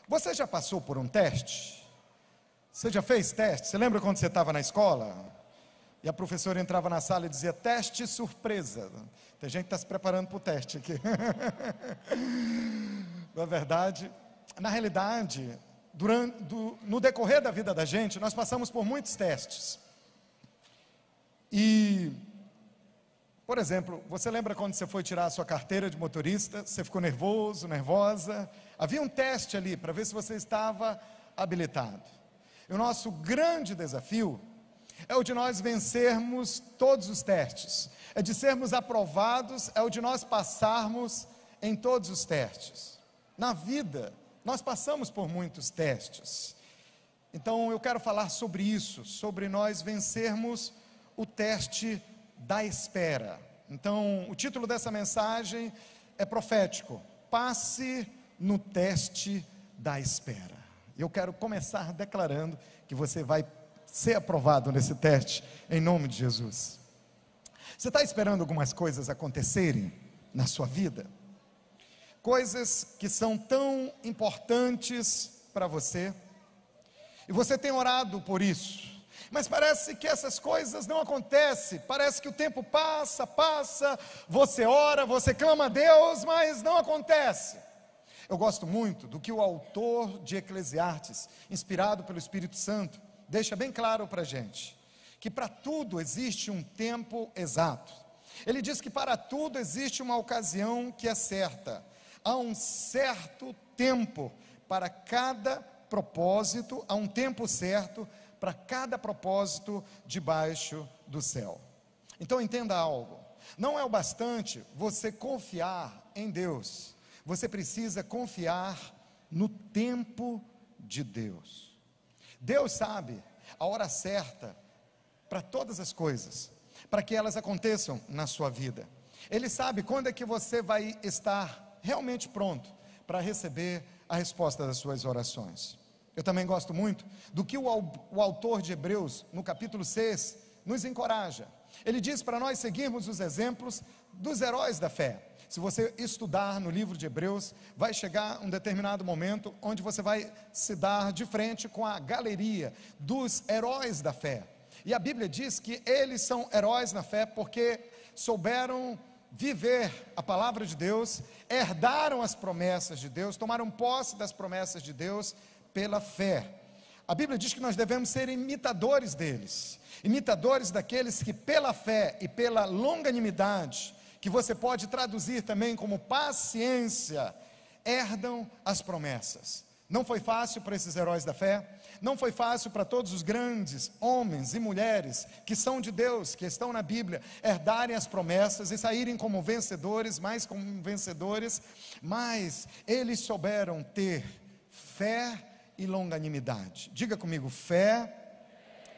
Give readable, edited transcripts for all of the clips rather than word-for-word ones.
Você já passou por um teste? Você já fez teste? Você lembra quando você estava na escola? E a professora entrava na sala e dizia, teste surpresa. Tem gente que está se preparando para o teste aqui. Na verdade, na realidade, no decorrer da vida da gente, nós passamos por muitos testes. E, por exemplo, você lembra quando você foi tirar a sua carteira de motorista? Você ficou nervoso, nervosa? Havia um teste ali para ver se você estava habilitado. E o nosso grande desafio é o de nós vencermos todos os testes, é de sermos aprovados, é o de nós passarmos em todos os testes. Na vida, nós passamos por muitos testes. Então eu quero falar sobre isso, sobre nós vencermos o teste da espera. Então o título dessa mensagem é profético: passe no teste da espera. Eu quero começar declarando que você vai ser aprovado nesse teste, em nome de Jesus. Você está esperando algumas coisas acontecerem na sua vida? Coisas que são tão importantes para você, e você tem orado por isso, mas parece que essas coisas não acontecem, parece que o tempo passa, você ora, você clama a Deus, mas não acontece. Eu gosto muito do que o autor de Eclesiastes, inspirado pelo Espírito Santo, deixa bem claro para a gente, que para tudo existe um tempo exato. Ele diz que para tudo existe uma ocasião que é certa, há um certo tempo para cada propósito, há um tempo certo para cada propósito debaixo do céu. Então entenda algo, não é o bastante você confiar em Deus, você precisa confiar no tempo de Deus. Deus sabe a hora certa para todas as coisas, para que elas aconteçam na sua vida. Ele sabe quando é que você vai estar realmente pronto para receber a resposta das suas orações. Eu também gosto muito do que o autor de Hebreus, no capítulo 6, nos encoraja. Ele diz para nós seguirmos os exemplos dos heróis da fé. Se você estudar no livro de Hebreus, vai chegar um determinado momento onde você vai se dar de frente com a galeria dos heróis da fé. E a Bíblia diz que eles são heróis na fé porque souberam viver a palavra de Deus, herdaram as promessas de Deus, tomaram posse das promessas de Deus pela fé. A Bíblia diz que nós devemos ser imitadores deles, imitadores daqueles que pela fé e pela longanimidade, que você pode traduzir também como paciência, herdam as promessas. Não foi fácil para esses heróis da fé, não foi fácil para todos os grandes homens e mulheres que são de Deus, que estão na Bíblia, herdarem as promessas e saírem como vencedores, mais como vencedores, mas eles souberam ter fé e longanimidade. Diga comigo, fé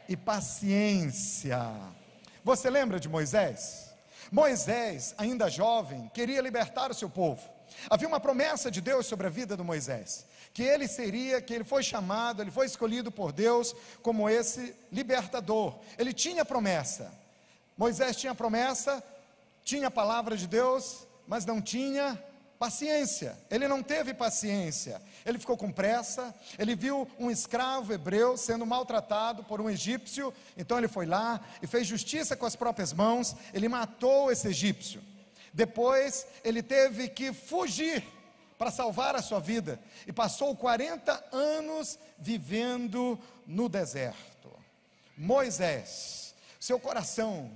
e paciência. Você lembra de Moisés? Moisés, ainda jovem, queria libertar o seu povo. Havia uma promessa de Deus sobre a vida de Moisés, que ele foi chamado, ele foi escolhido por Deus como esse libertador. Ele tinha promessa. Moisés tinha promessa, tinha a palavra de Deus, mas não tinha paciência. Ele não teve paciência, ele ficou com pressa. Ele viu um escravo hebreu sendo maltratado por um egípcio, então ele foi lá e fez justiça com as próprias mãos. Ele matou esse egípcio. Depois ele teve que fugir para salvar a sua vida e passou 40 anos vivendo no deserto. Moisés, seu coração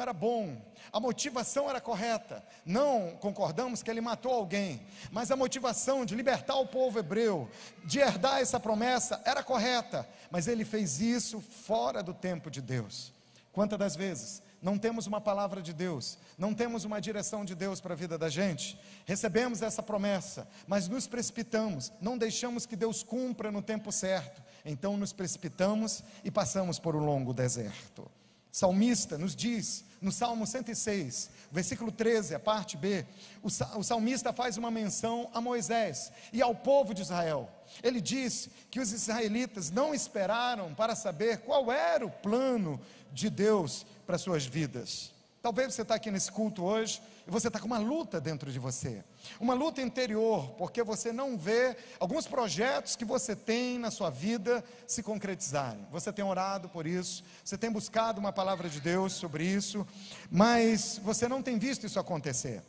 era bom, a motivação era correta. Não concordamos que ele matou alguém, mas a motivação de libertar o povo hebreu, de herdar essa promessa, era correta, mas ele fez isso fora do tempo de Deus. Quantas das vezes não temos uma palavra de Deus, não temos uma direção de Deus para a vida da gente, recebemos essa promessa, mas nos precipitamos, não deixamos que Deus cumpra no tempo certo, então nos precipitamos e passamos por um longo deserto. Salmista nos diz, no Salmo 106, versículo 13, a parte B, o salmista faz uma menção a Moisés e ao povo de Israel. Ele diz que os israelitas não esperaram para saber qual era o plano de Deus para suas vidas. Talvez você está aqui nesse culto hoje e você está com uma luta dentro de você, uma luta interior, porque você não vê alguns projetos que você tem na sua vida se concretizarem. Você tem orado por isso, você tem buscado uma palavra de Deus sobre isso, mas você não tem visto isso acontecer.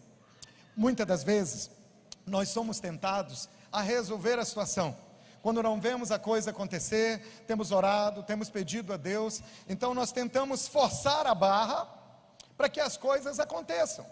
Muitas das vezes, nós somos tentados a resolver a situação. Quando não vemos a coisa acontecer, temos orado, temos pedido a Deus, então nós tentamos forçar a barra para que as coisas aconteçam.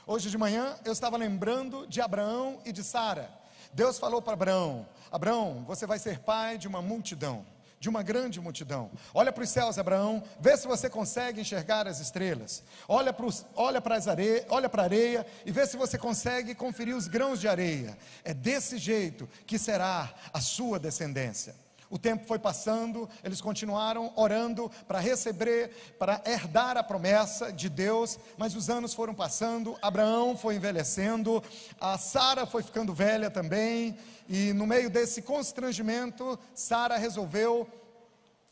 Hoje de manhã eu estava lembrando de Abraão e de Sara. Deus falou para Abraão: Abraão, você vai ser pai de uma multidão, de uma grande multidão. Olha para os céus, Abraão, vê se você consegue enxergar as estrelas. Olha para a areia e vê se você consegue conferir os grãos de areia. É desse jeito que será a sua descendência. O tempo foi passando, eles continuaram orando para receber, para herdar a promessa de Deus, mas os anos foram passando, Abraão foi envelhecendo, a Sara foi ficando velha também, e no meio desse constrangimento, Sara resolveu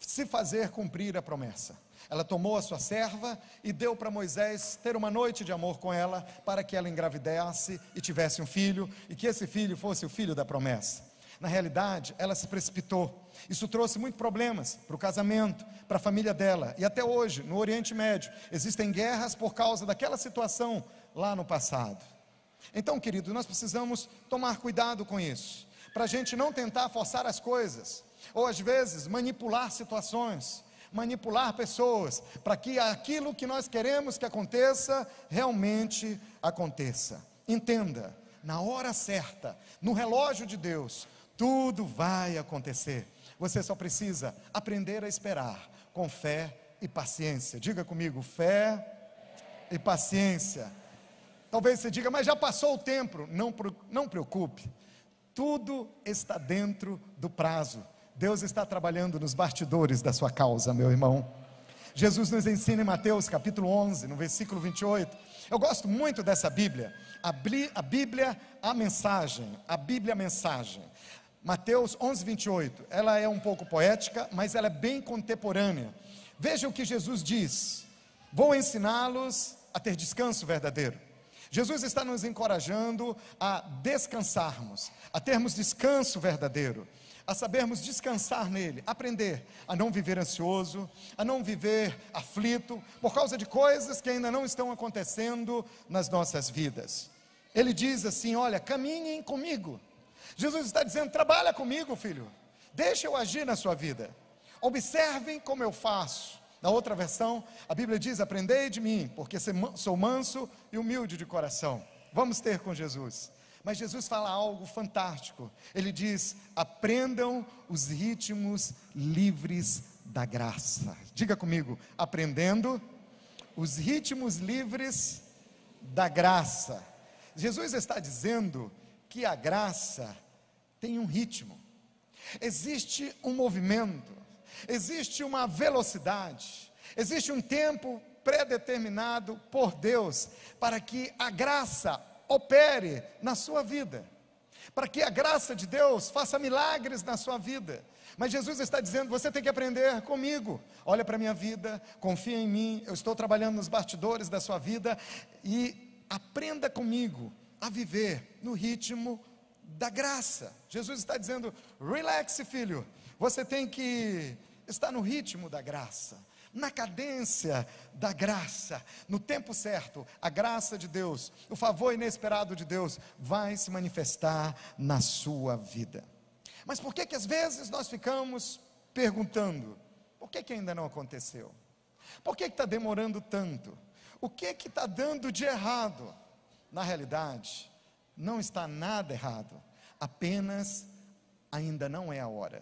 se fazer cumprir a promessa. Ela tomou a sua serva e deu para Moisés ter uma noite de amor com ela, para que ela engravidasse e tivesse um filho, e que esse filho fosse o filho da promessa. Na realidade, ela se precipitou. Isso trouxe muitos problemas para o casamento, para a família dela. E até hoje, no Oriente Médio, existem guerras por causa daquela situação lá no passado. Então, querido, nós precisamos tomar cuidado com isso, para a gente não tentar forçar as coisas, ou às vezes manipular situações, manipular pessoas, para que aquilo que nós queremos que aconteça, realmente aconteça. Entenda, na hora certa, no relógio de Deus, tudo vai acontecer. Você só precisa aprender a esperar com fé e paciência. Diga comigo, fé e paciência. Talvez você diga, mas já passou o tempo. Não preocupe, tudo está dentro do prazo. Deus está trabalhando nos bastidores da sua causa, meu irmão. Jesus nos ensina em Mateus capítulo 11, no versículo 28. Eu gosto muito dessa Bíblia, a Bíblia Mensagem. Mateus 11, 28, ela é um pouco poética, mas ela é bem contemporânea. Veja o que Jesus diz: vou ensiná-los a ter descanso verdadeiro. Jesus está nos encorajando a descansarmos, a termos descanso verdadeiro, a sabermos descansar nele, aprender a não viver ansioso, a não viver aflito, por causa de coisas que ainda não estão acontecendo nas nossas vidas. Ele diz assim: olha, caminhem comigo. Jesus está dizendo, trabalha comigo, filho, deixa eu agir na sua vida, observem como eu faço. Na outra versão, a Bíblia diz, aprendei de mim, porque sou manso e humilde de coração. Vamos ter com Jesus. Mas Jesus fala algo fantástico, ele diz, aprendam os ritmos livres da graça. Diga comigo, aprendendo os ritmos livres da graça. Jesus está dizendo que a graça tem um ritmo, existe um movimento, existe uma velocidade, existe um tempo pré-determinado por Deus, para que a graça opere na sua vida, para que a graça de Deus faça milagres na sua vida. Mas Jesus está dizendo, você tem que aprender comigo, olha para a minha vida, confia em mim, eu estou trabalhando nos bastidores da sua vida, e aprenda comigo a viver no ritmo da graça. Jesus está dizendo, relaxe, filho, você tem que estar no ritmo da graça, na cadência da graça, no tempo certo, a graça de Deus, o favor inesperado de Deus vai se manifestar na sua vida. Mas por que às vezes nós ficamos perguntando, por que ainda não aconteceu? Por que está demorando tanto? O que está dando de errado? Na realidade, não está nada errado, apenas ainda não é a hora.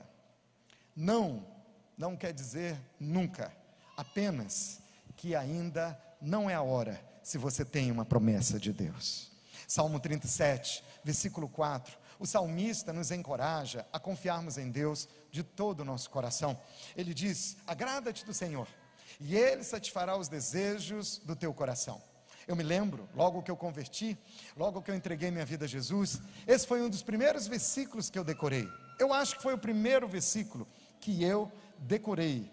Não quer dizer nunca, apenas que ainda não é a hora, se você tem uma promessa de Deus. Salmo 37, versículo 4, o salmista nos encoraja a confiarmos em Deus de todo o nosso coração. Ele diz, agrada-te do Senhor, e Ele satisfará os desejos do teu coração. Eu me lembro, logo que eu converti, logo que eu entreguei minha vida a Jesus, esse foi um dos primeiros versículos que eu decorei. Eu acho que foi o primeiro versículo que eu decorei.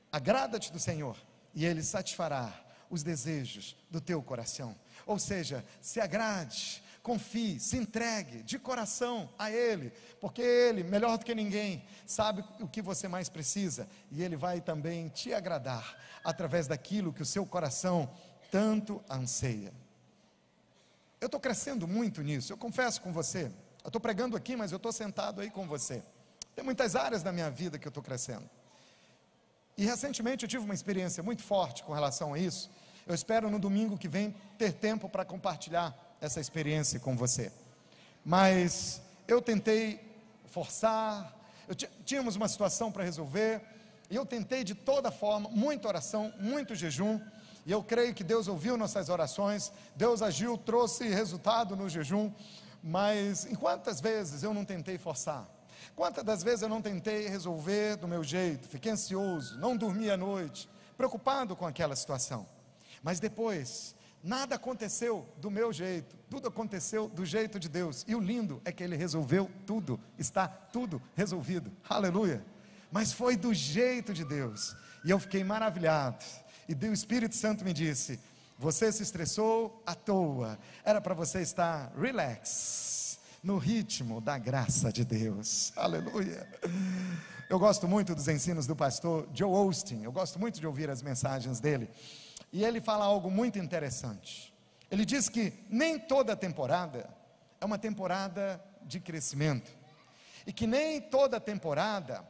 Agrada-te do Senhor, e Ele satisfará os desejos do teu coração. Ou seja, se agrade, confie, se entregue de coração a Ele, porque Ele, melhor do que ninguém, sabe o que você mais precisa, e Ele vai também te agradar, através daquilo que o seu coração tanto anseia. Eu estou crescendo muito nisso, eu confesso com você, eu estou pregando aqui, mas eu estou sentado aí com você. Tem muitas áreas da minha vida que eu estou crescendo, e recentemente eu tive uma experiência muito forte com relação a isso. Eu espero no domingo que vem ter tempo para compartilhar essa experiência com você, mas eu tentei forçar, tínhamos uma situação para resolver, e eu tentei de toda forma, muita oração, muito jejum, e eu creio que Deus ouviu nossas orações, Deus agiu, trouxe resultado no jejum, mas em quantas vezes eu não tentei forçar, quantas das vezes eu não tentei resolver do meu jeito, fiquei ansioso, não dormi à noite, preocupado com aquela situação, mas depois, nada aconteceu do meu jeito, tudo aconteceu do jeito de Deus, e o lindo é que Ele resolveu tudo, está tudo resolvido, aleluia, mas foi do jeito de Deus, e eu fiquei maravilhado, e o Espírito Santo me disse, você se estressou à toa, era para você estar relax, no ritmo da graça de Deus, aleluia. Eu gosto muito dos ensinos do pastor Joel Osteen, eu gosto muito de ouvir as mensagens dele, e ele fala algo muito interessante. Ele diz que nem toda temporada é uma temporada de crescimento, e que nem toda temporada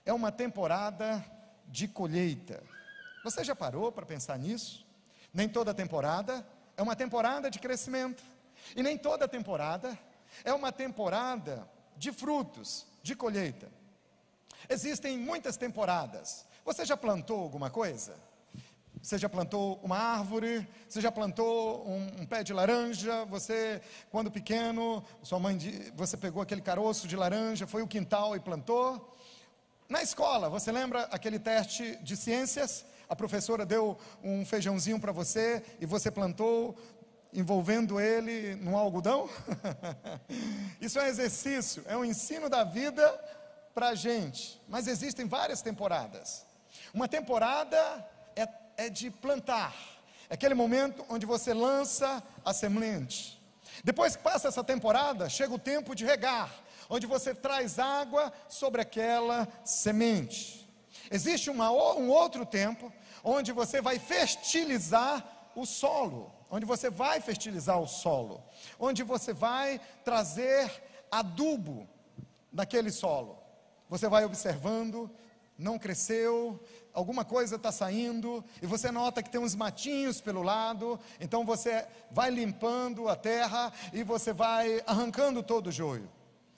é uma temporada de colheita. Você já parou para pensar nisso? Nem toda temporada é uma temporada de crescimento, e nem toda temporada é uma temporada de frutos, de colheita. Existem muitas temporadas. Você já plantou alguma coisa? Você já plantou uma árvore, você já plantou um pé de laranja, você, quando pequeno, você pegou aquele caroço de laranja, foi ao quintal e plantou. Na escola, você lembra aquele teste de ciências? A professora deu um feijãozinho para você e você plantou, envolvendo ele num algodão? Isso é um exercício, é um ensino da vida para a gente, mas existem várias temporadas. Uma temporada é de plantar, é aquele momento onde você lança a semente. Depois que passa essa temporada, chega o tempo de regar, onde você traz água sobre aquela semente. Existe um outro tempo, onde você vai fertilizar o solo, onde você vai fertilizar o solo, onde você vai trazer adubo naquele solo. Você vai observando, não cresceu, alguma coisa está saindo, e você nota que tem uns matinhos pelo lado, então você vai limpando a terra, e você vai arrancando todo o joio.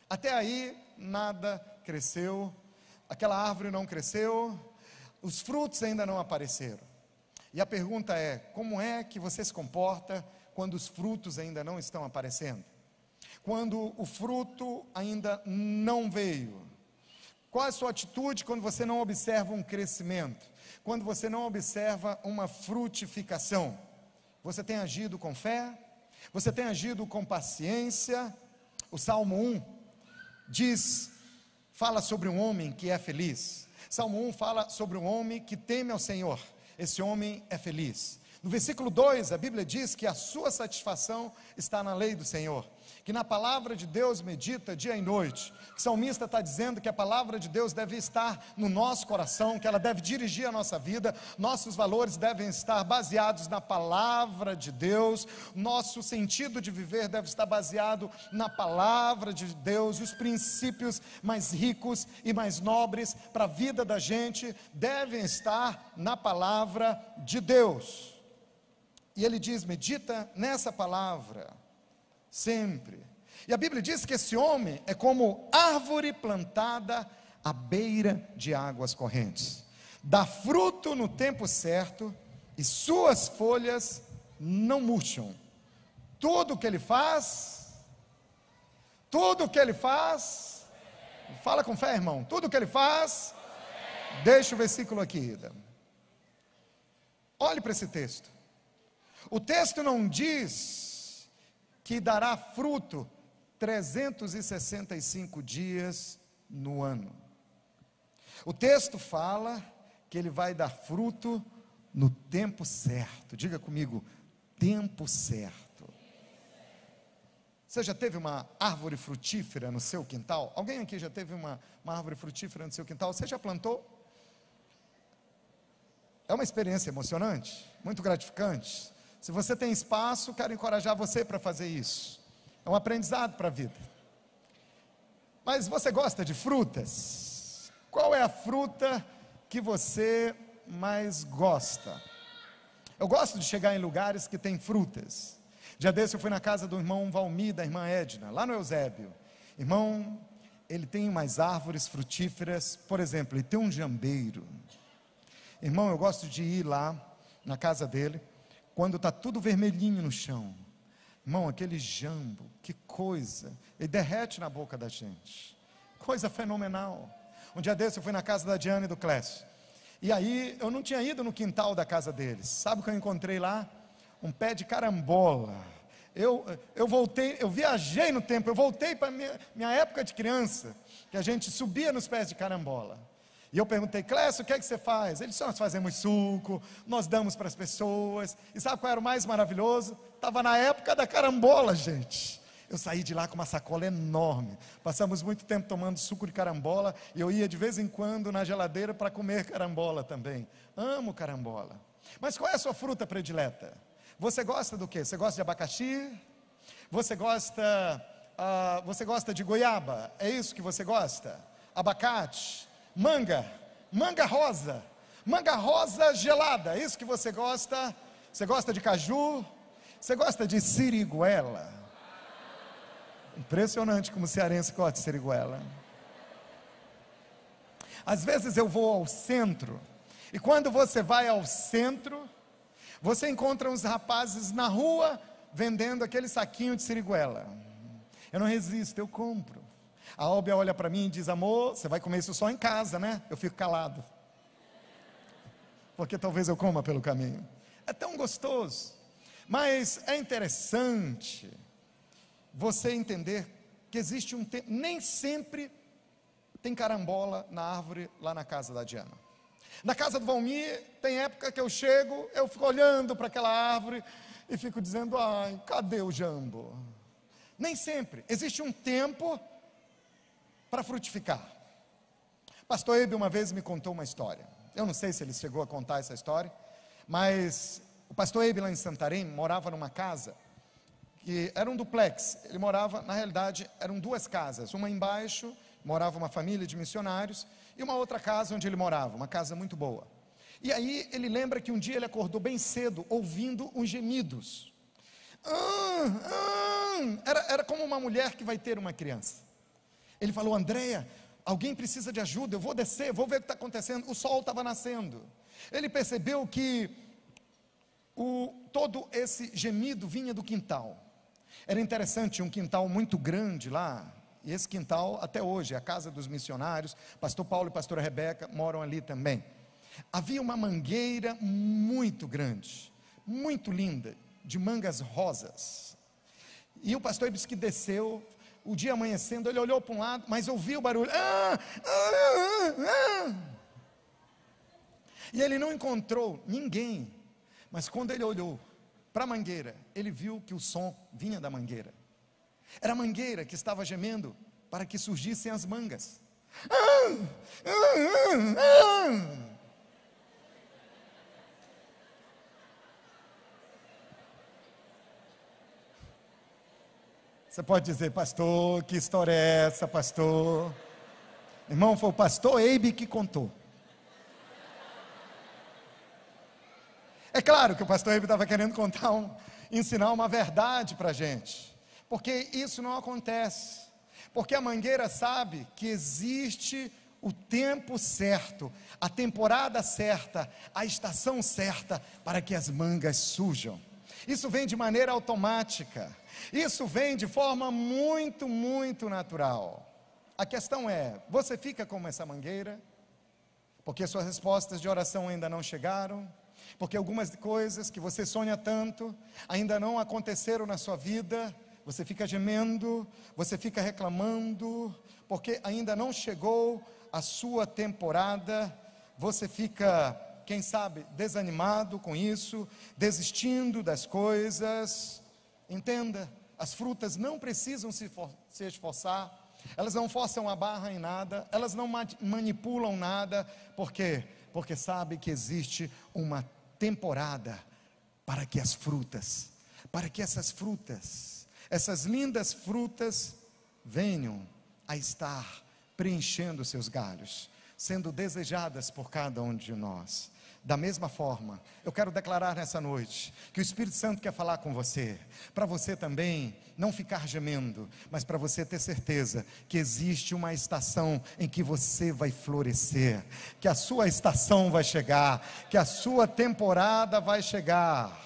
Até aí, nada cresceu, aquela árvore não cresceu, os frutos ainda não apareceram. E a pergunta é, como é que você se comporta quando os frutos ainda não estão aparecendo? Quando o fruto ainda não veio? Qual é a sua atitude quando você não observa um crescimento? Quando você não observa uma frutificação? Você tem agido com fé? Você tem agido com paciência? O Salmo 1 fala sobre um homem que é feliz. Salmo 1 fala sobre um homem que teme ao Senhor. Esse homem é feliz. No versículo 2, a Bíblia diz que a sua satisfação está na lei do Senhor, que na palavra de Deus medita dia e noite. O salmista está dizendo que a palavra de Deus deve estar no nosso coração, que ela deve dirigir a nossa vida, nossos valores devem estar baseados na palavra de Deus, nosso sentido de viver deve estar baseado na palavra de Deus, os princípios mais ricos e mais nobres para a vida da gente devem estar na palavra de Deus. E ele diz, medita nessa palavra sempre. E a Bíblia diz que esse homem é como árvore plantada à beira de águas correntes, dá fruto no tempo certo, e suas folhas não murcham. Tudo que ele faz, fala com fé, irmão, tudo que ele faz, deixa o versículo aqui, olhe para esse texto. O texto não diz que dará fruto 365 dias no ano. O texto fala que ele vai dar fruto no tempo certo. Diga comigo, tempo certo. Você já teve uma árvore frutífera no seu quintal? Alguém aqui já teve uma árvore frutífera no seu quintal? Você já plantou? É uma experiência emocionante, muito gratificante. Se você tem espaço, quero encorajar você para fazer isso. É um aprendizado para a vida. Mas você gosta de frutas? Qual é a fruta que você mais gosta? Eu gosto de chegar em lugares que tem frutas. Dia desse eu fui na casa do irmão Valmir, da irmã Edna, lá no Eusébio. Irmão, ele tem umas árvores frutíferas, por exemplo, ele tem um jambeiro. Irmão, eu gosto de ir lá, na casa dele, quando está tudo vermelhinho no chão. Irmão, aquele jambo, que coisa, ele derrete na boca da gente. Coisa fenomenal. Um dia desse eu fui na casa da Diana e do Clécio. E aí, eu não tinha ido no quintal da casa deles. Sabe o que eu encontrei lá? Um pé de carambola. Eu voltei, eu viajei no tempo, eu voltei para minha época de criança, que a gente subia nos pés de carambola. E eu perguntei, Clécio, o que é que você faz? Ele disse, nós fazemos suco, nós damos para as pessoas. E sabe qual era o mais maravilhoso? Estava na época da carambola, gente. Eu saí de lá com uma sacola enorme. Passamos muito tempo tomando suco de carambola. E eu ia de vez em quando na geladeira para comer carambola também. Amo carambola. Mas qual é a sua fruta predileta? Você gosta do quê? Você gosta de abacaxi? Você gosta de goiaba? É isso que você gosta? Abacate? Manga rosa gelada, é isso que você gosta? Você gosta de caju? Você gosta de siriguela? Impressionante como o cearense gosta de siriguela. Às vezes eu vou ao centro, e quando você vai ao centro, você encontra uns rapazes na rua, vendendo aquele saquinho de siriguela. Eu não resisto, eu compro. A Albia olha para mim e diz, amor, você vai comer isso só em casa, né? Eu fico calado, porque talvez eu coma pelo caminho. É tão gostoso. Mas é interessante você entender que existe um tempo, nem sempre tem carambola na árvore lá na casa da Diana. Na casa do Valmir, tem época que eu chego, eu fico olhando para aquela árvore e fico dizendo, ai, cadê o jambo? Nem sempre, existe um tempo para frutificar. Pastor Ebe uma vez me contou uma história. Eu não sei se ele chegou a contar essa história, mas o pastor Ebe lá em Santarém morava numa casa que era um duplex. Ele morava, na realidade, eram duas casas. Uma embaixo, morava uma família de missionários, e uma outra casa onde ele morava, uma casa muito boa. E aí ele lembra que um dia ele acordou bem cedo, ouvindo uns gemidos. Era como uma mulher que vai ter uma criança. Ele falou, Andréia, alguém precisa de ajuda, eu vou descer, vou ver o que está acontecendo. O sol estava nascendo. Ele percebeu que todo esse gemido vinha do quintal. Era interessante, um quintal muito grande lá, e esse quintal até hoje, a casa dos missionários, pastor Paulo e pastora Rebeca moram ali também. Havia uma mangueira muito grande, muito linda, de mangas rosas. E o pastor disse que desceu, o dia amanhecendo, ele olhou para um lado, mas ouviu o barulho. E ele não encontrou ninguém, mas quando ele olhou para a mangueira, ele viu que o som vinha da mangueira. Era a mangueira que estava gemendo para que surgissem as mangas. Você pode dizer, pastor, que história é essa, pastor? Irmão, foi o pastor Ebe que contou. É claro que o pastor Ebe estava querendo ensinar uma verdade para a gente, porque isso não acontece, porque a mangueira sabe que existe o tempo certo, a temporada certa, a estação certa para que as mangas surjam. Isso vem de maneira automática, isso vem de forma muito, muito natural. A questão é, você fica como essa mangueira, porque suas respostas de oração ainda não chegaram, porque algumas coisas que você sonha tanto, ainda não aconteceram na sua vida, você fica gemendo, você fica reclamando, porque ainda não chegou a sua temporada, você fica, quem sabe, desanimado com isso, desistindo das coisas. Entenda, as frutas não precisam se esforçar, elas não forçam a barra em nada, elas não manipulam nada. Por quê? Porque sabe que existe uma temporada para que essas frutas, essas lindas frutas, venham a estar preenchendo seus galhos, sendo desejadas por cada um de nós. Da mesma forma, eu quero declarar nessa noite, que o Espírito Santo quer falar com você, para você também não ficar gemendo, mas para você ter certeza, que existe uma estação em que você vai florescer, que a sua estação vai chegar, que a sua temporada vai chegar.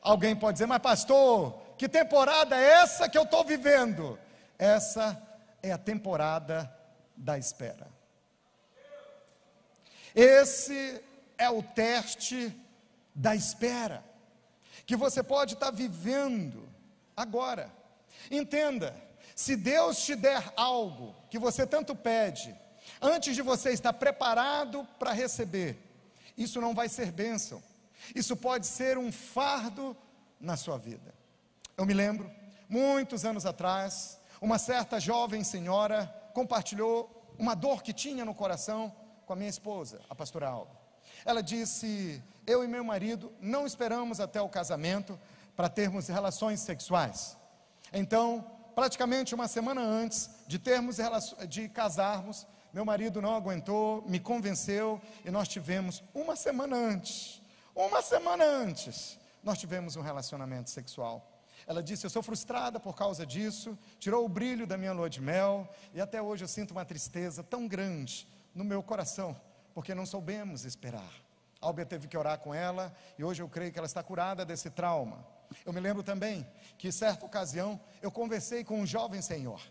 Alguém pode dizer, mas pastor, que temporada é essa que eu estou vivendo? Essa é a temporada da espera. Esse é o teste da espera, que você pode estar vivendo agora. Entenda, se Deus te der algo que você tanto pede, antes de você estar preparado para receber, isso não vai ser bênção, isso pode ser um fardo na sua vida. Eu me lembro, muitos anos atrás, uma certa jovem senhora compartilhou uma dor que tinha no coração com a minha esposa, a pastora Alba. Ela disse, eu e meu marido não esperamos até o casamento para termos relações sexuais. Então, praticamente uma semana antes de casarmos, meu marido não aguentou, me convenceu, e nós tivemos uma semana antes, nós tivemos um relacionamento sexual. Ela disse, eu sou frustrada por causa disso, tirou o brilho da minha lua de mel, e até hoje eu sinto uma tristeza tão grande no meu coração, porque não soubemos esperar. Albert teve que orar com ela, e hoje eu creio que ela está curada desse trauma. Eu me lembro também, que em certa ocasião, eu conversei com um jovem senhor,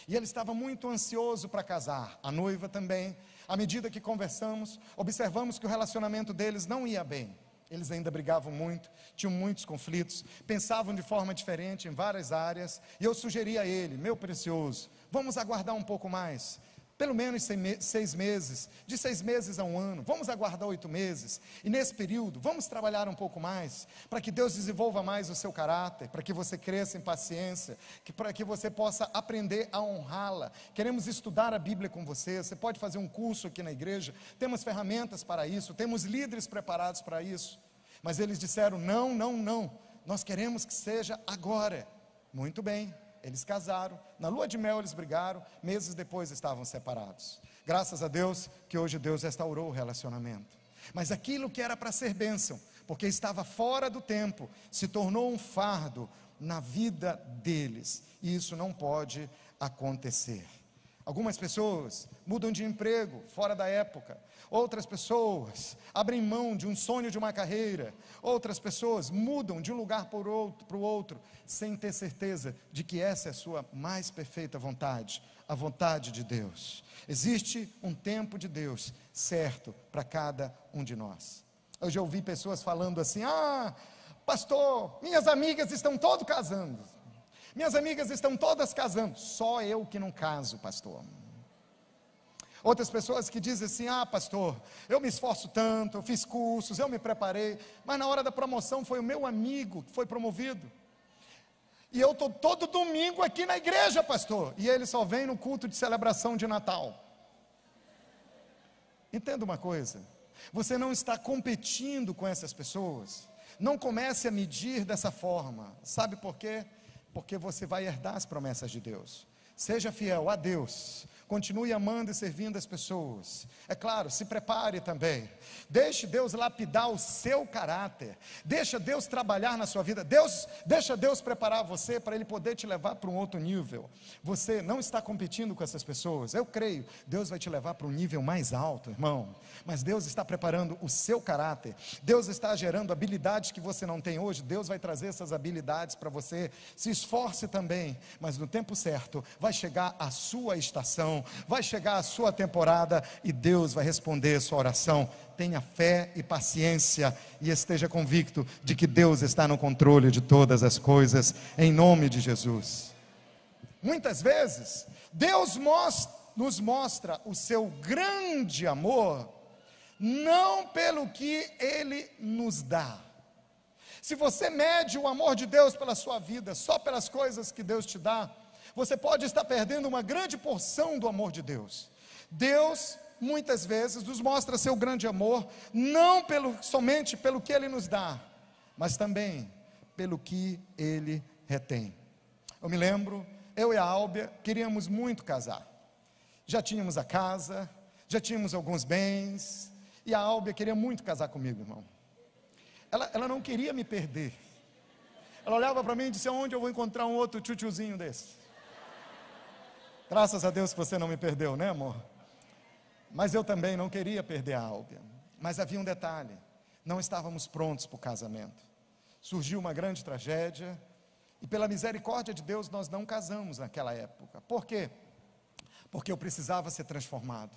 e ele estava muito ansioso para casar, a noiva também. À medida que conversamos, observamos que o relacionamento deles não ia bem. Eles ainda brigavam muito, tinham muitos conflitos, pensavam de forma diferente em várias áreas, e eu sugeri a ele, meu precioso, vamos aguardar um pouco mais, pelo menos 6 meses, de 6 meses a 1 ano, vamos aguardar 8 meses, e nesse período, vamos trabalhar um pouco mais, para que Deus desenvolva mais o seu caráter, para que você cresça em paciência, para que você possa aprender a honrá-la. Queremos estudar a Bíblia com você, você pode fazer um curso aqui na igreja, temos ferramentas para isso, temos líderes preparados para isso. Mas eles disseram, não, nós queremos que seja agora. Muito bem. Eles casaram, na lua de mel eles brigaram, meses depois estavam separados. Graças a Deus, que hoje Deus restaurou o relacionamento. Mas aquilo que era para ser bênção, porque estava fora do tempo, se tornou um fardo na vida deles. E isso não pode acontecer. Algumas pessoas mudam de emprego fora da época. Outras pessoas abrem mão de um sonho de uma carreira. Outras pessoas mudam de um lugar para o outro, sem ter certeza de que essa é a sua mais perfeita vontade, a vontade de Deus. Existe um tempo de Deus certo para cada um de nós. Eu já ouvi pessoas falando assim, pastor, minhas amigas estão todas casando. Minhas amigas estão todas casando, só eu que não caso, pastor. Outras pessoas que dizem assim, pastor, eu me esforço tanto, eu fiz cursos, eu me preparei, mas na hora da promoção foi o meu amigo que foi promovido. E eu estou todo domingo aqui na igreja, pastor, e ele só vem no culto de celebração de Natal. Entenda uma coisa, você não está competindo com essas pessoas, não comece a medir dessa forma, sabe por quê? Porque você vai herdar as promessas de Deus. Seja fiel a Deus, continue amando e servindo as pessoas. É claro, se prepare também. Deixe Deus lapidar o seu caráter. Deixa Deus trabalhar na sua vida. Deixa Deus preparar você para Ele poder te levar para um outro nível. Você não está competindo com essas pessoas. Eu creio, Deus vai te levar para um nível mais alto, irmão. Mas Deus está preparando o seu caráter. Deus está gerando habilidades que você não tem hoje. Deus vai trazer essas habilidades para você. Se esforce também, mas no tempo certo vai chegar a sua estação, vai chegar a sua temporada e Deus vai responder a sua oração. Tenha fé e paciência e esteja convicto de que Deus está no controle de todas as coisas, em nome de Jesus. Muitas vezes, Deus nos mostra o seu grande amor, não pelo que Ele nos dá. Se você mede o amor de Deus pela sua vida, só pelas coisas que Deus te dá, você pode estar perdendo uma grande porção do amor de Deus. Deus, muitas vezes, nos mostra seu grande amor, não somente pelo que Ele nos dá, mas também pelo que Ele retém. Eu me lembro, eu e a Álbia queríamos muito casar. Já tínhamos a casa, já tínhamos alguns bens, e a Álbia queria muito casar comigo, irmão. Ela não queria me perder. Ela olhava para mim e disse: onde eu vou encontrar um outro tchutchuzinho desse? Graças a Deus que você não me perdeu, né, amor? Mas eu também não queria perder a Álbia. Mas havia um detalhe: não estávamos prontos para o casamento. Surgiu uma grande tragédia, e pela misericórdia de Deus nós não casamos naquela época. Por quê? Porque eu precisava ser transformado.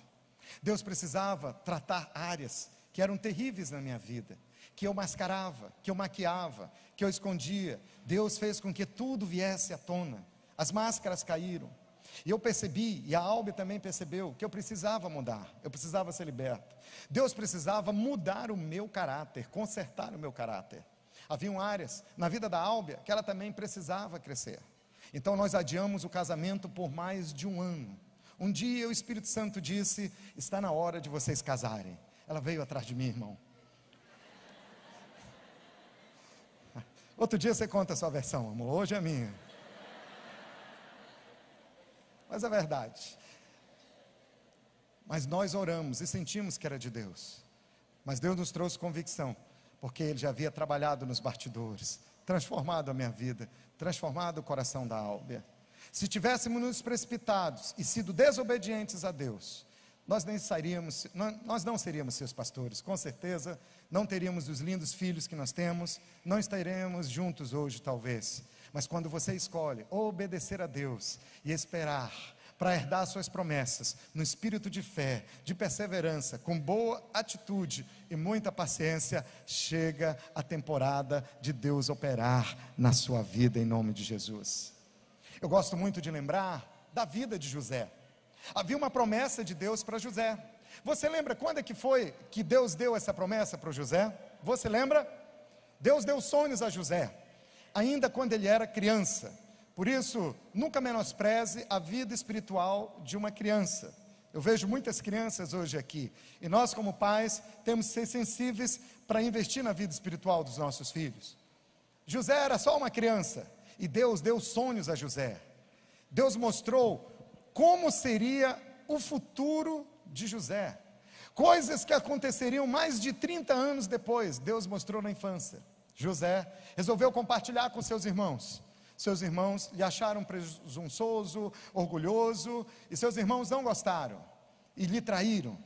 Deus precisava tratar áreas que eram terríveis na minha vida, que eu mascarava, que eu maquiava, que eu escondia. Deus fez com que tudo viesse à tona, as máscaras caíram, e eu percebi, e a Álbia também percebeu, que eu precisava mudar, eu precisava ser liberto. Deus precisava mudar o meu caráter, consertar o meu caráter. Haviam áreas na vida da Álbia que ela também precisava crescer. Então nós adiamos o casamento por mais de um ano. Um dia o Espírito Santo disse: está na hora de vocês casarem. Ela veio atrás de mim, irmão. Outro dia você conta a sua versão, amor, hoje é a minha. Mas é verdade. Mas nós oramos e sentimos que era de Deus. Mas Deus nos trouxe convicção, porque Ele já havia trabalhado nos bastidores, transformado a minha vida, transformado o coração da Álbia. Se tivéssemos nos precipitados e sido desobedientes a Deus, nós não seríamos seus pastores, com certeza não teríamos os lindos filhos que nós temos, não estaremos juntos hoje talvez. Mas quando você escolhe obedecer a Deus e esperar para herdar suas promessas, no espírito de fé, de perseverança, com boa atitude e muita paciência, chega a temporada de Deus operar na sua vida, em nome de Jesus. Eu gosto muito de lembrar da vida de José. Havia uma promessa de Deus para José. Você lembra quando é que foi que Deus deu essa promessa para José? Você lembra? Deus deu sonhos a José, ainda quando ele era criança. Por isso, nunca menospreze a vida espiritual de uma criança. Eu vejo muitas crianças hoje aqui, e nós como pais temos que ser sensíveis para investir na vida espiritual dos nossos filhos. José era só uma criança, e Deus deu sonhos a José. Deus mostrou como seria o futuro de José. Coisas que aconteceriam mais de 30 anos depois, Deus mostrou na infância. José resolveu compartilhar com seus irmãos. Seus irmãos lhe acharam presunçoso, orgulhoso, e seus irmãos não gostaram, e lhe traíram.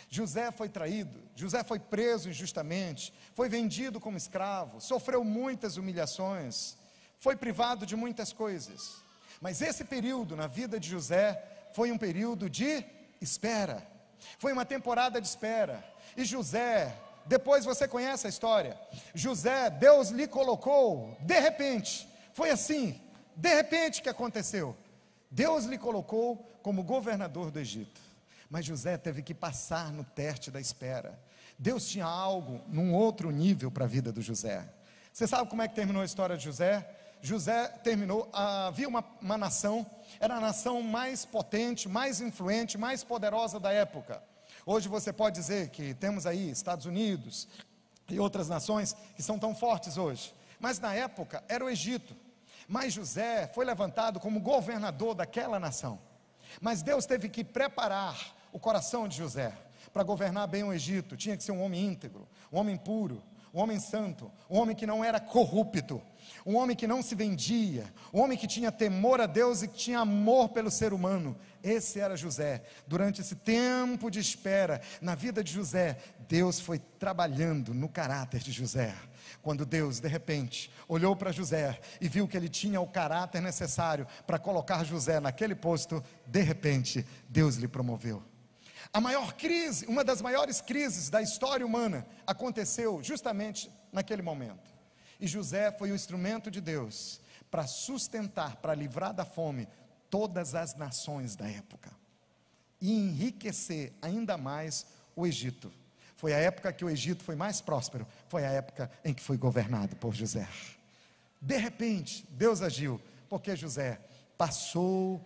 José foi traído, José foi preso injustamente, foi vendido como escravo, sofreu muitas humilhações, foi privado de muitas coisas. Mas esse período na vida de José foi um período de espera, foi uma temporada de espera. E José, depois você conhece a história, José, Deus lhe colocou, de repente, foi assim, de repente que aconteceu, Deus lhe colocou como governador do Egito. Mas José teve que passar no teste da espera. Deus tinha algo num outro nível para a vida do José. Você sabe como é que terminou a história de José? José terminou, havia uma nação, era a nação mais potente, mais influente, mais poderosa da época. Hoje você pode dizer que temos aí Estados Unidos e outras nações que são tão fortes hoje, mas na época era o Egito. Mas José foi levantado como governador daquela nação. Mas Deus teve que preparar o coração de José para governar bem o Egito. Tinha que ser um homem íntegro, um homem puro, um homem santo, um homem que não era corrupto, um homem que não se vendia, um homem que tinha temor a Deus e que tinha amor pelo ser humano. Esse era José. Durante esse tempo de espera na vida de José, Deus foi trabalhando no caráter de José. Quando Deus de repente olhou para José e viu que ele tinha o caráter necessário para colocar José naquele posto, de repente Deus lhe promoveu. A maior crise, uma das maiores crises da história humana aconteceu justamente naquele momento. E José foi o instrumento de Deus para sustentar, para livrar da fome todas as nações da época e enriquecer ainda mais o Egito. Foi a época que o Egito foi mais próspero, foi a época em que foi governado por José. De repente, Deus agiu, porque José passou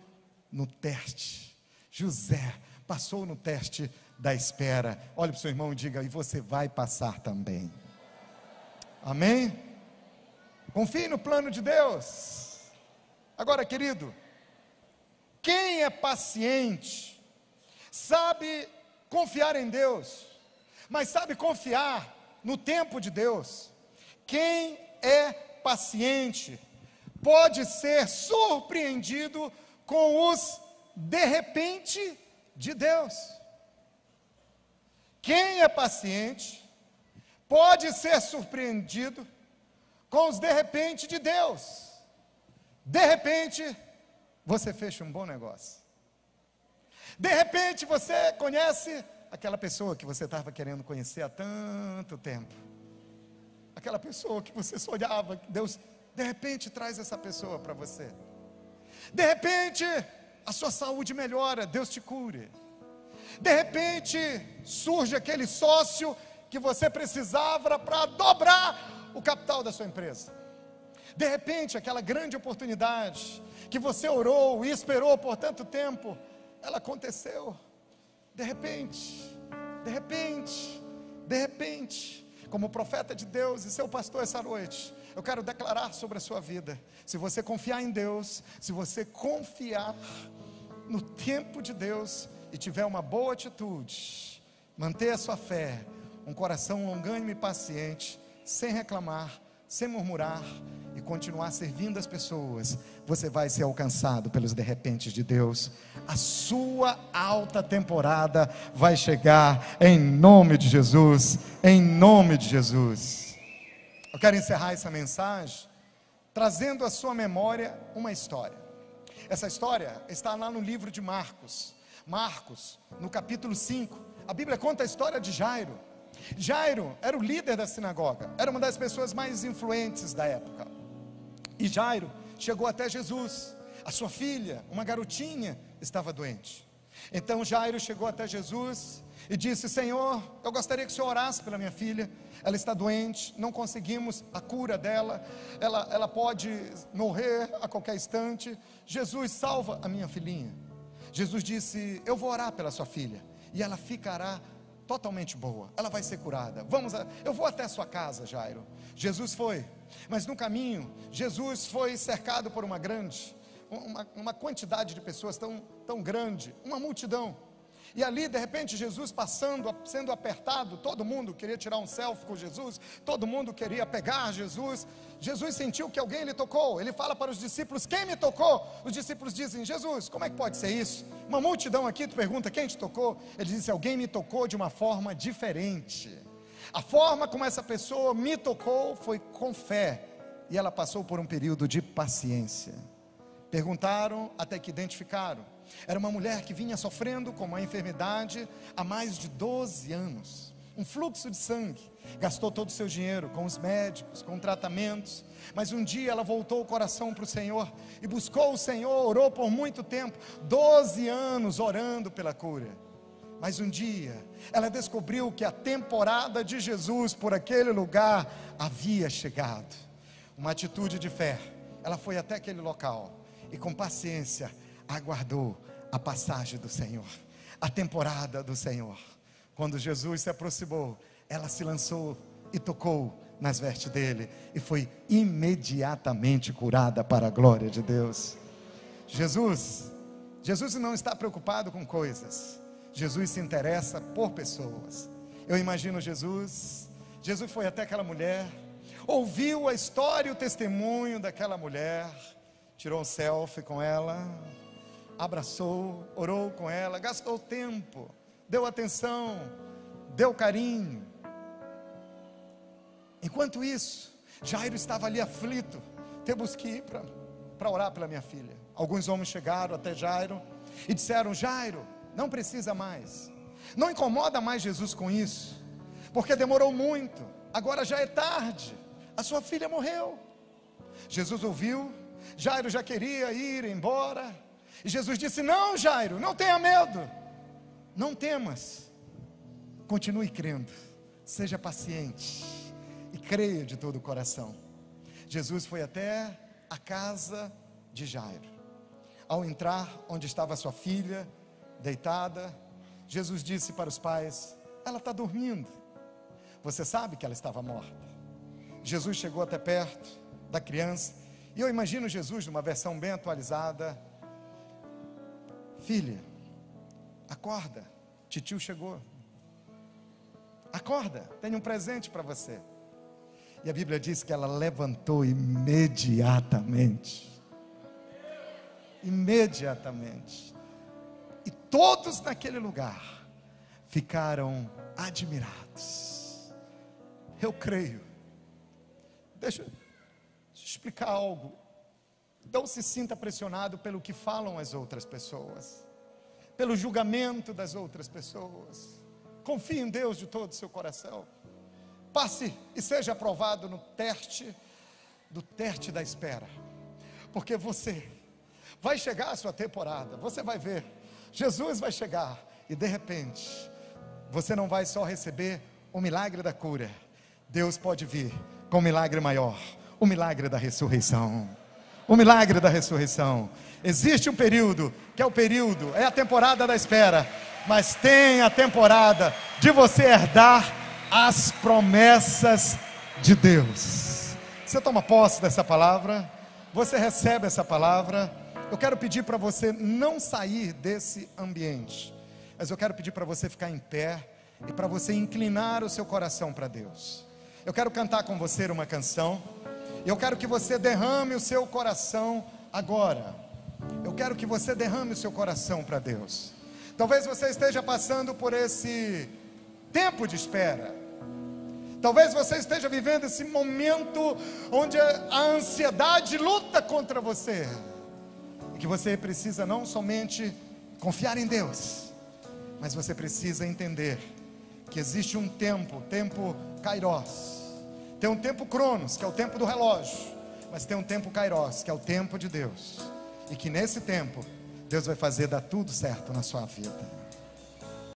no teste. José passou no teste da espera. Olhe para o seu irmão e diga: e você vai passar também. Amém? Confie no plano de Deus. Agora, querido, quem é paciente, sabe confiar em Deus, mas sabe confiar no tempo de Deus. Quem é paciente pode ser surpreendido com os de repente de Deus. Quem é paciente pode ser surpreendido com os de repente de Deus. De repente, você fecha um bom negócio. De repente, você conhece aquela pessoa que você estava querendo conhecer há tanto tempo. Aquela pessoa que você sonhava, que Deus, de repente, traz essa pessoa para você. De repente, a sua saúde melhora, Deus te cure. De repente, surge aquele sócio que você precisava para dobrar o capital da sua empresa. De repente, aquela grande oportunidade que você orou e esperou por tanto tempo, ela aconteceu. De repente, de repente, de repente, como profeta de Deus e seu pastor essa noite, eu quero declarar sobre a sua vida: se você confiar em Deus, se você confiar no tempo de Deus e tiver uma boa atitude, manter a sua fé, um coração longânime e paciente, sem reclamar, sem murmurar, e continuar servindo as pessoas, você vai ser alcançado pelos de repente de Deus. A sua alta temporada vai chegar em nome de Jesus, em nome de Jesus. Eu quero encerrar essa mensagem trazendo à sua memória uma história. Essa história está lá no livro de Marcos. Marcos, no capítulo 5, a Bíblia conta a história de Jairo. Jairo era o líder da sinagoga, era uma das pessoas mais influentes da época. E Jairo chegou até Jesus. A sua filha, uma garotinha, estava doente. Então Jairo chegou até Jesus e disse: Senhor, eu gostaria que o Senhor orasse pela minha filha. Ela está doente, não conseguimos a cura dela, ela pode morrer a qualquer instante. Jesus, salva a minha filhinha. Jesus disse: eu vou orar pela sua filha e ela ficará totalmente boa, ela vai ser curada. Eu vou até a sua casa, Jairo. Jesus foi, mas no caminho, Jesus foi cercado por uma quantidade de pessoas tão grande, uma multidão. E ali, de repente, Jesus passando, sendo apertado, todo mundo queria tirar um selfie com Jesus, todo mundo queria pegar Jesus. Jesus sentiu que alguém lhe tocou. Ele fala para os discípulos: quem me tocou? Os discípulos dizem: Jesus, como é que pode ser isso? Uma multidão aqui, tu pergunta: quem te tocou? Ele disse: alguém me tocou de uma forma diferente. A forma como essa pessoa me tocou foi com fé, e ela passou por um período de paciência. Perguntaram até que identificaram. Era uma mulher que vinha sofrendo com uma enfermidade há mais de 12 anos, um fluxo de sangue. Gastou todo o seu dinheiro com os médicos, com tratamentos, mas um dia ela voltou o coração para o Senhor e buscou o Senhor, orou por muito tempo, 12 anos orando pela cura. Mas um dia ela descobriu que a temporada de Jesus por aquele lugar havia chegado. Uma atitude de fé, ela foi até aquele local e com paciência aguardou a passagem do Senhor, a temporada do Senhor. Quando Jesus se aproximou, ela se lançou e tocou nas vestes dele e foi imediatamente curada para a glória de Deus. Jesus não está preocupado com coisas, Jesus se interessa por pessoas. Eu imagino Jesus foi até aquela mulher, ouviu a história e o testemunho daquela mulher, tirou um selfie com ela, abraçou, orou com ela, gastou tempo, deu atenção, deu carinho. Enquanto isso, Jairo estava ali aflito: temos que ir para orar pela minha filha. Alguns homens chegaram até Jairo e disseram: Jairo, não precisa mais, não incomoda mais Jesus com isso, porque demorou muito, agora já é tarde, a sua filha morreu. Jesus ouviu, Jairo já queria ir embora, e Jesus disse: não, Jairo, não tenha medo, não temas, continue crendo, seja paciente e creia de todo o coração. Jesus foi até a casa de Jairo. Ao entrar onde estava sua filha, deitada, Jesus disse para os pais: ela está dormindo. Você sabe que ela estava morta. Jesus chegou até perto da criança, e eu imagino Jesus numa versão bem atualizada: filha, acorda, titio chegou. Acorda, tenho um presente para você. E a Bíblia diz que ela levantou imediatamente. Imediatamente. E todos naquele lugar ficaram admirados. Eu creio. Deixa eu te explicar algo. Não se sinta pressionado pelo que falam as outras pessoas, pelo julgamento das outras pessoas. Confie em Deus de todo o seu coração. Passe e seja aprovado no teste da espera, porque você vai chegar à sua temporada. Você vai ver, Jesus vai chegar, e de repente você não vai só receber o milagre da cura. Deus pode vir com um milagre maior, o milagre da ressurreição. O milagre da ressurreição. Existe um período, que é a temporada da espera, mas tem a temporada de você herdar as promessas de Deus. Você toma posse dessa palavra, você recebe essa palavra. Eu quero pedir para você não sair desse ambiente, mas eu quero pedir para você ficar em pé e para você inclinar o seu coração para Deus. Eu quero cantar com você uma canção, e eu quero que você derrame o seu coração agora. Eu quero que você derrame o seu coração para Deus. Talvez você esteja passando por esse tempo de espera. Talvez você esteja vivendo esse momento onde a ansiedade luta contra você, e que você precisa não somente confiar em Deus, mas você precisa entender que existe um tempo Kairos. Tem um tempo Cronos, que é o tempo do relógio, mas tem um tempo Kairos, que é o tempo de Deus, e que nesse tempo Deus vai fazer dar tudo certo na sua vida.